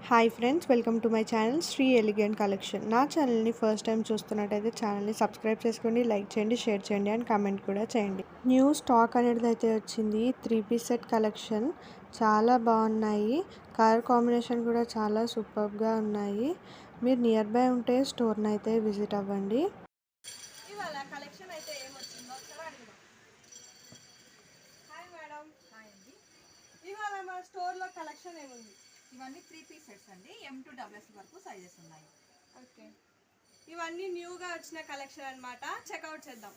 Hi friends, welcome to my channel Sri elegant collection. నా ఛానల్ని first time చూస్తున్నట్టయితే ఛానల్ని సబ్స్క్రైబ్ చేసుకోండి, లైక్ చేయండి, షేర్ చేయండి అండ్ కామెంట్ కూడా చేయండి. న్యూ స్టాక్ అనేది అయితే వచ్చింది. 3 పీస్ సెట్ కలెక్షన్ చాలా బాగున్నాయి. కలర్ కాంబినేషన్ కూడా చాలా సూపర్గా ఉన్నాయి. మీరు నియర్ బై ఉంటే స్టోర్ని అయితే విజిట్ అవ్వండి. ఇవాళ కలెక్షన్ అయితే ఏమొచ్చిందో ఒకసారి అడుగుదాం. Hi madam. హాయ్ అండి. ఇవాళ మన స్టోర్లో కలెక్షన్ ఏముంది? ఇవన్నీ 3 పీస్ సెట్స్ అండి. M2SS వరకు సైజెస్ ఉన్నాయి. ఓకే, ఇవన్నీ న్యూగా వచ్చిన కలెక్షన్ అన్నమాట. చెక్అవుట్ చేద్దాం.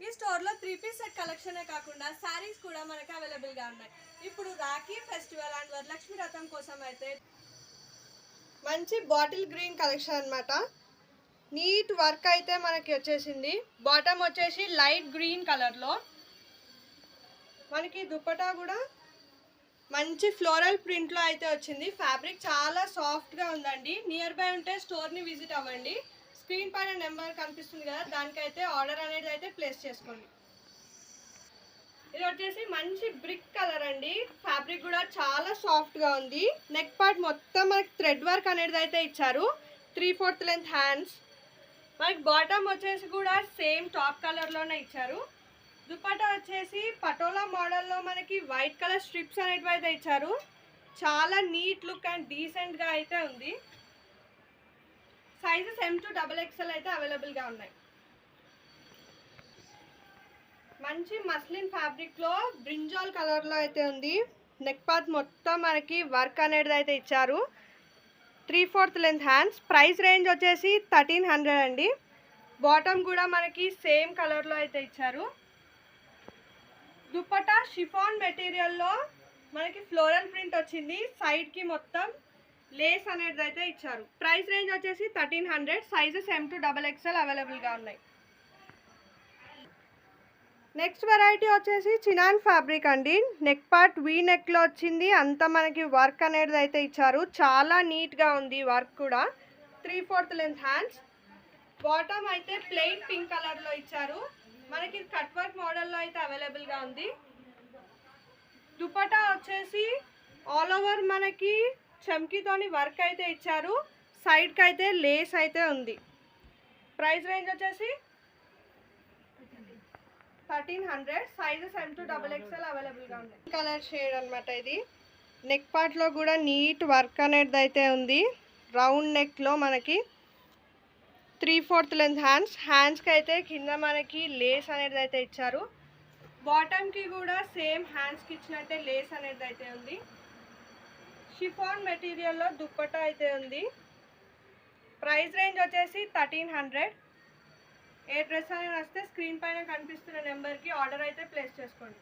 ఈ స్టోర్లో 3 పీస్ సెట్ కలెక్షనే కాకుండా శారీస్ కూడా మనకి అవైలబుల్గా ఉన్నాయి. ఇప్పుడు రాఖీ ఫెస్టివల్ అండ్ వరలక్ష్మి వ్రతం కోసం అయితే మంచి బాటిల్ గ్రీన్ కలెక్షన్ అన్నమాట. నీట్ వర్క్ అయితే మనకి వచ్చేసింది. బాటమ్ వచ్చేసి లైట్ గ్రీన్ కలర్లో, మనకి దుపట్టా కూడా మంచి ఫ్లోరల్ ప్రింట్లో అయితే వచ్చింది. ఫ్యాబ్రిక్ చాలా సాఫ్ట్గా ఉందండి. నియర్ బై ఉంటే స్టోర్ని విజిట్ అవ్వండి. స్క్రీన్ పైన నెంబర్ కనిపిస్తుంది కదా, దానికైతే ఆర్డర్ అనేది అయితే ప్లేస్ చేసుకోండి. ఇది వచ్చేసి మంచి బ్రిక్ కలర్ అండి. ఫ్యాబ్రిక్ కూడా చాలా సాఫ్ట్గా ఉంది. నెక్ పార్ట్ మొత్తం మనకి థ్రెడ్ వర్క్ అనేది అయితే ఇచ్చారు. 3/4 లెంత్ హ్యాండ్స్. మనకి బాటమ్ వచ్చేసి కూడా సేమ్ టాప్ కలర్లోనే ఇచ్చారు. దుపట్టా వచ్చేసి పటోలా మోడల్లో మనకి వైట్ కలర్ స్ట్రిప్స్ అనేటివి అయితే ఇచ్చారు. చాలా నీట్ లుక్ అండ్ డీసెంట్గా అయితే ఉంది. సైజెస్ M to XXL అయితే అవైలబుల్గా ఉన్నాయి. మంచి మస్లిన్ ఫ్యాబ్రిక్లో బ్రింజాల్ కలర్లో అయితే ఉంది. నెక్ పార్ట్ మొత్తం మనకి వర్క్ అనేది అయితే ఇచ్చారు. 3/4 లెంత్ హ్యాండ్స్. ప్రైస్ రేంజ్ వచ్చేసి 1300 అండి. బాటమ్ కూడా మనకి సేమ్ కలర్లో అయితే ఇచ్చారు. దుపట్టా షిఫాన్ మెటీరియల్లో మనకి ఫ్లోరల్ ప్రింట్ వచ్చింది. సైడ్కి మొత్తం లేస్ అనేది అయితే ఇచ్చారు. ప్రైస్ రేంజ్ వచ్చేసి 1300. సైజెస్ M to XXL అవైలబుల్గా ఉన్నాయి. నెక్స్ట్ వెరైటీ వచ్చేసి చినాన్ ఫ్యాబ్రిక్ అండి. నెక్ పార్ట్ వీ నెక్లో వచ్చింది. అంతా మనకి వర్క్ అనేది అయితే ఇచ్చారు. చాలా నీట్గా ఉంది వర్క్ కూడా. 3/4 లెంత్ హ్యాండ్స్. బాటమ్ అయితే ప్లెయిన్ పింక్ కలర్లో ఇచ్చారు. మనకి కట్ వర్క్ మోడల్లో అయితే అవైలబుల్గా ఉంది. దుపట్టా వచ్చేసి ఆల్ ఓవర్ మనకి చమ్కీతోని వర్క్ అయితే ఇచ్చారు. సైడ్కి అయితే లేస్ అయితే ఉంది. ప్రైస్ రేంజ్ వచ్చేసి 1300. సైజెస్ M to XXL అవైలబుల్గా ఉన్నాయి. కలర్ షేడ్ అనమాట ఇది. నెక్ పార్ట్లో కూడా నీట్ వర్క్ అనేది అయితే ఉంది. రౌండ్ నెక్లో మనకి 3/4 లెంత్ హ్యాండ్స్. హ్యాండ్స్కి అయితే కింద మనకి లేస్ అనేది అయితే ఇచ్చారు. బాటమ్కి కూడా సేమ్ హ్యాండ్స్కి ఇచ్చినట్టే లేస్ అనేది అయితే ఉంది. షిఫాన్ మెటీరియల్లో దుప్పట్టా అయితే ఉంది. ప్రైస్ రేంజ్ వచ్చేసి 1300. ఏ డ్రెస్ అనేది వస్తే స్క్రీన్ పైన కనిపిస్తున్న నెంబర్కి ఆర్డర్ అయితే ప్లేస్ చేసుకోండి.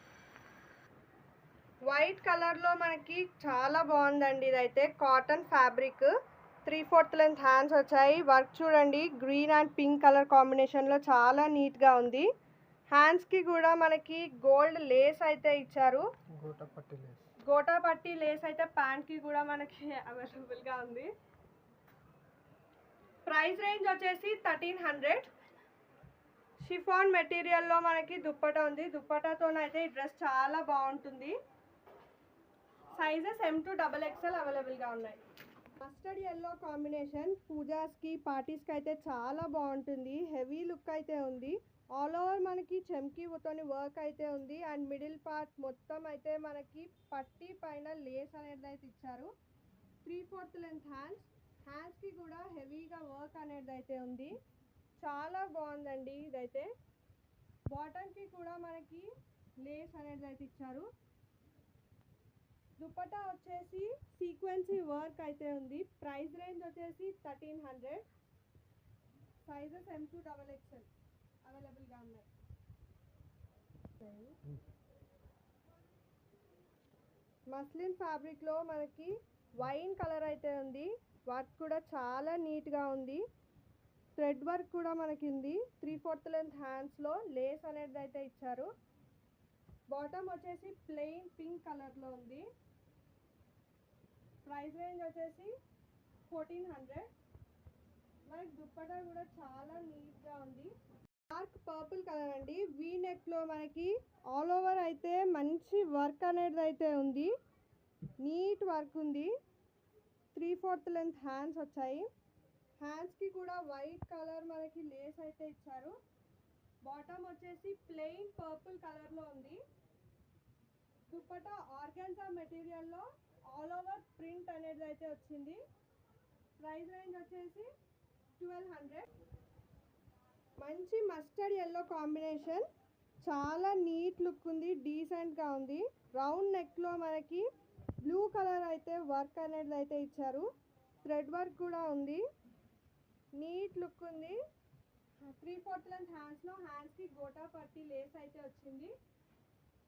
వైట్ కలర్లో మనకి చాలా బాగుందండి. ఇదైతే కాటన్ ఫ్యాబ్రిక్. 3/4 లెంత్ హ్యాండ్స్ వచ్చాయి. వర్క్ చూడండి, గ్రీన్ అండ్ పింక్ కలర్ కాంబినేషన్లో చాలా నీట్గా ఉంది. హ్యాండ్స్కి కూడా మనకి గోల్డ్ లేస్ అయితే ఇచ్చారు. గోటాపట్టి లేస్ అయితే ప్యాంట్కి కూడా మనకి అవైలబుల్గా ఉంది. ప్రైస్ రేంజ్ వచ్చేసి 1300. షిఫాన్ మెటీరియల్లో మనకి దుప్పటా ఉంది. దుప్పటాతోనైతే ఈ డ్రెస్ చాలా బాగుంటుంది. సైజెస్ M to XXL అవైలబుల్గా ఉన్నాయి. మస్టర్డ్ ఎల్లో కాంబినేషన్ పూజాస్కి పార్టీస్కి అయితే చాలా బాగుంటుంది. హెవీ లుక్ అయితే ఉంది. ఆల్ ఓవర్ మనకి చెమ్కీతోని వర్క్ అయితే ఉంది. అండ్ మిడిల్ పార్ట్ మొత్తం అయితే మనకి పట్టీ పైన లేస్ అనేది అయితే ఇచ్చారు. 3/4 లెంత్ హ్యాండ్స్. హ్యాండ్స్కి కూడా హెవీగా వర్క్ అనేది అయితే ఉంది. చాలా బాగుందండి ఇదైతే. బాటమ్కి కూడా మనకి లేస్ అనేది అయితే ఇచ్చారు. దుపట్టా వచ్చేసి సీక్వెన్సీ వర్క్ అయితే ఉంది. ప్రైస్ రేంజ్ వచ్చేసి 1300. సైజెస్ M to XXL అవైలబుల్గా ఉన్నాయి. మస్లిన్ ఫ్యాబ్రిక్లో మనకి వైన్ కలర్ అయితే ఉంది. వర్క్ కూడా చాలా నీట్గా ఉంది. థ్రెడ్ వర్క్ కూడా మనకి ఉంది. 3/4 లెంత్ హ్యాండ్స్లో లేస్ అనేది అయితే ఇచ్చారు. బాటమ్ వచ్చేసి ప్లెయిన్ పింక్ కలర్లో ఉంది. ప్రైస్ రేంజ్ వచ్చేసి 1400. మనకి దుప్పట్టా కూడా చాలా నీట్గా ఉంది. డార్క్ పర్పుల్ కలర్ అండి. వీ నెక్లో మనకి ఆల్ ఓవర్ అయితే మంచి వర్క్ అనేది అయితే ఉంది, నీట్ వర్క్ ఉంది. 3/4 లెంత్ హ్యాండ్స్ వచ్చాయి. హ్యాండ్స్కి కూడా వైట్ కలర్ మనకి లేస్ అయితే ఇచ్చారు. బాటమ్ వచ్చేసి ప్లెయిన్ పర్పుల్ కలర్లో ఉంది. దుపట్టా ఆర్గాన్జా మెటీరియల్లో ఆల్ ఓవర్ ప్రింట్ అనేది అయితే వచ్చింది. ప్రైస్ రేంజ్ వచ్చేసి 1200. మంచి మస్టర్డ్ ఎల్లో కాంబినేషన్, చాలా నీట్ లుక్ ఉంది, డీసెంట్గా ఉంది. రౌండ్ నెక్లో మనకి బ్లూ కలర్ అయితే వర్క్ అనేది అయితే ఇచ్చారు. థ్రెడ్ వర్క్ కూడా ఉంది, నీట్ లుక్ ఉంది. 3/4 లెంత్ హ్యాండ్స్కి గోటా పట్టి లేస్ అయితే వచ్చింది.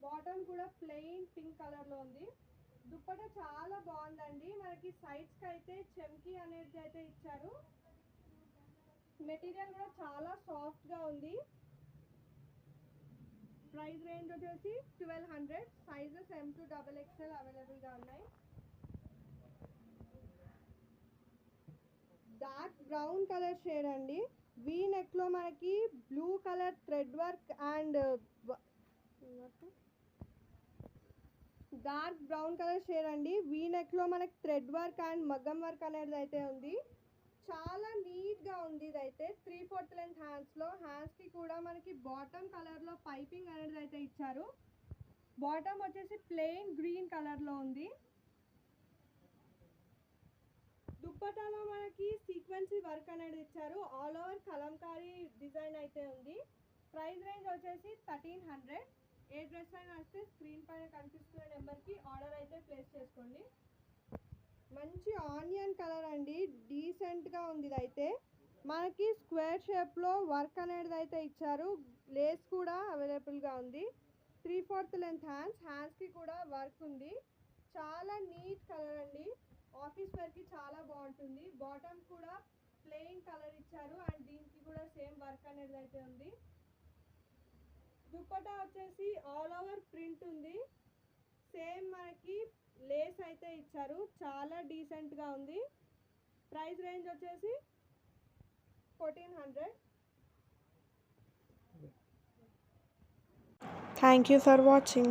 బాటమ్ కూడా ప్లెయిన్ పింక్ కలర్లో ఉంది. దుప్పట చాలా బాగుందండి. మనకి సైడ్స్కి అయితే చెమ్కీ అనేది అయితే ఇచ్చారు. మెటీరియల్ కూడా చాలా సాఫ్ట్గా ఉంది. ప్రైస్ రేంజ్ వచ్చేసి 1200. సైజెస్ M to XXL అవైలబుల్గా ఉన్నాయి. డార్క్ బ్రౌన్ కలర్ షేడ్ అండి. వీ నెక్లో మనకి blue colour thread work and dark brown colour shade అండి. వీ నెక్లో మనకి థ్రెడ్ వర్క్ అండ్ మగ్గం వర్క్ అనేది అయితే ఉంది. చాలా నీట్గా ఉంది. ఇదైతే 3/4 లెంత్ హ్యాండ్స్కి కూడా మనకి బాటమ్ కలర్లో పైపింగ్ అనేది అయితే ఇచ్చారు. బాటమ్ వచ్చేసి ప్లెయిన్ గ్రీన్ కలర్లో ఉంది. దుప్పటాలో మనకి సీక్వెన్సీ వర్క్ అనేది ఇచ్చారు. ఆల్ ఓవర్ కలంకారీ డిజైన్ అయితే ఉంది. ప్రైస్ రేంజ్ వచ్చేసి 1300. ఏ డ్రెస్ అయినా వస్తే స్క్రీన్ పైన కనిపిస్తున్న నెంబర్కి ఆర్డర్ అయితే ప్లేస్ చేసుకోండి. మంచి ఆనియన్ కలర్ అండి, డీసెంట్గా ఉంది. ఇదైతే మనకి స్క్వేర్ షేప్లో వర్క్ అనేది అయితే ఇచ్చారు. లేస్ కూడా అవైలబుల్గా ఉంది. 3/4 లెంత్ హ్యాండ్స్కి కూడా వర్క్ ఉంది. చాలా నీట్ కలర్ అండి, ఆఫీస్ వేర్కి చాలా బాగుంటుంది. బాటమ్ కూడా ప్లెయిన్ కలర్ ఇచ్చారు అండ్ దీనికి కూడా సేమ్ వర్క్ అనేది అయితే ఉంది. దుప్పటా వచ్చేసి ఆల్ ఓవర్ ప్రింట్ ఉంది. సేమ్ మనకి లేస్ అయితే ఇచ్చారు. చాలా డీసెంట్గా ఉంది. ప్రైస్ రేంజ్ వచ్చేసి 1400. Thank you for watching.